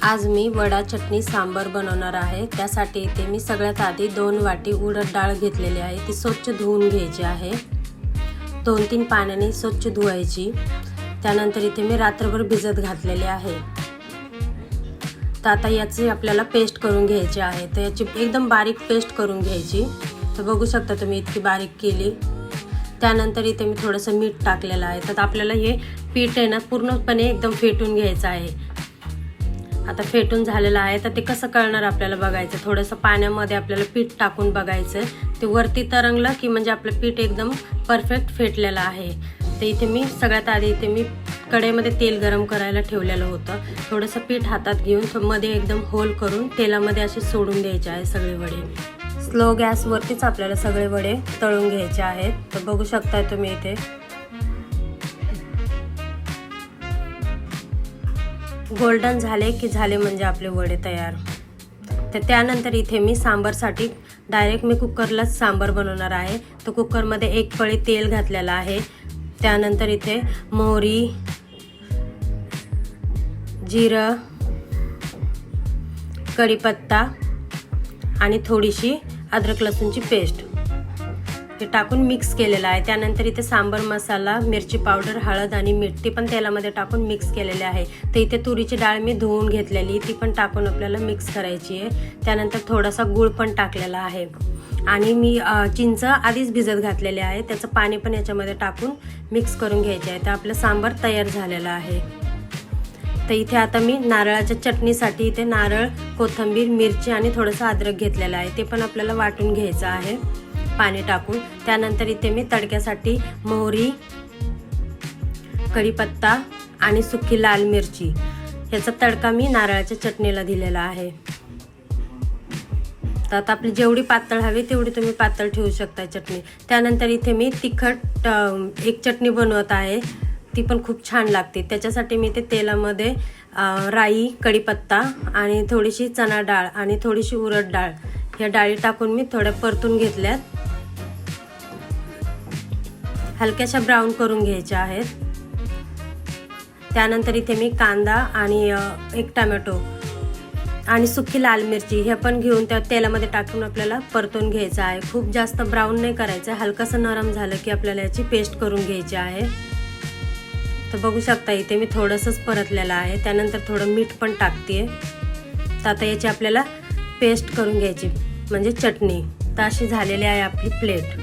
आज मी वडा चटणी सांबर बनवणार आहे। त्यासाठी इथे मी सगळ्यात आधी 2 वाटी उडद डाळ घेतलेली आहे। ती स्वच्छ धुवून घ्यायची आहे। 2-3 पाण्याने स्वच्छ धुवायची। त्यानंतर इथे मी रात्रभर भिजत घातलेले आहे। तर आता याची आपल्याला पेस्ट करून घ्यायची आहे। तर याची एकदम बारीक पेस्ट करून घ्यायची। तर बघू शकता तुम्ही इतकी बारीक केली। त्यानंतर इथे मी थोडंसं मीठ टाकलेलं आहे। तर आपल्याला हे पीठ आहे ना पूर्णपणे एकदम फेटून घ्यायचं आहे। आता फेटून झालेलं आहे। तर ते कसं कळणार आपल्याला बघायचं, थोडंसं पाण्यामध्ये आपल्याला पीठ टाकून बघायचं। ते वरती तरंगलं की म्हणजे आपलं पीठ एकदम परफेक्ट फेटलेलं आहे। तर इथे मी सगळ्यात आधी इथे मी कढईमध्ये तेल गरम करायला ठेवलेलं होतं। थोडंसं पीठ हातात घेऊन मध्ये एकदम होल करून तेलामध्ये असे सोडून द्यायचे आहे सगळे वडे। स्लो गॅसवरतीच आपल्याला सगळे वडे तळून घ्यायचे आहेत। तर बघू शकता तुम्ही इथे गोल्डन झाले की झाले म्हणजे आपले वडे तयार। तर त्यानंतर इथे मी सांबारसाठी डायरेक्ट मी कुकरलाच सांबार बनवणार आहे। तर कुकरमध्ये 1 पळी तेल घातलेलं आहे। त्यानंतर इथे मोहरी, जिरं, कढीपत्ता आणि थोडीशी अद्रक लसूणची पेस्ट हे टाकून मिक्स केलेला आहे। त्यानंतर इथे सांबार मसाला, मिरची पावडर, हळद आणि मीठ ती पण तेलामध्ये टाकून मिक्स केलेले आहे। तर इथे तुरीची डाळ मी धुवून घेतलेली ती पण टाकून आपल्याला मिक्स करायची आहे। त्यानंतर थोडासा गूळ पण टाकलेला आहे आणि मी चिंच आधीच भिजत घातलेले आहे। त्याचं पाणी पण याच्यामध्ये टाकून मिक्स करून घ्यायचे आहे। तर आपलं सांबार तयार झालेलं आहे। तर इथे आता मी नारळाच्या चटणीसाठी इथे नारळ, कोथिंबीर, मिरची आणि थोडंसं अद्रक घेतलेलं आहे। ते पण आपल्याला वाटून घ्यायचं आहे पाणी टाकून। त्यानंतर इथे मी तडक्यासाठी मोहरी, कढीपत्ता आणि सुकी लाल मिरची याचा तडका मी नारळाच्या चटणीला दिलेला आहे। तर आता आपली जेवढी पातळ हवी तेवढी तुम्ही पातळ ठेवू शकता चटणी। त्यानंतर इथे मी तिखट एक चटणी बनवत आहे। ती पण खूप छान लागते। त्याच्यासाठी मी ते तेलामध्ये राई, कढीपत्ता आणि थोडीशी चणा डाळ आणि थोडीशी उडद डाळ या डाळी टाकून मी थोड्या परतून घेतल्यात। हलक्याशा ब्राऊन करून घ्यायच्या आहेत। त्यानंतर इथे मी कांदा आणि 1 टोमॅटो आणि सुकी लाल मिरची हे पण घेऊन त्या तेलामध्ये टाकून आपल्याला परतून घ्यायचं आहे। खूप जास्त ब्राऊन नाही करायचं, हलकंसं नरम झालं की आपल्याला याची पेस्ट करून घ्यायची आहे। तर बघू शकता इथे मी थोडंसंच परतलेलं आहे। त्यानंतर थोडं मीठ पण टाकते। तर आता याची आपल्याला पेस्ट करून घ्यायची म्हणजे चटणी। तर अशी झालेली आहे आपली प्लेट।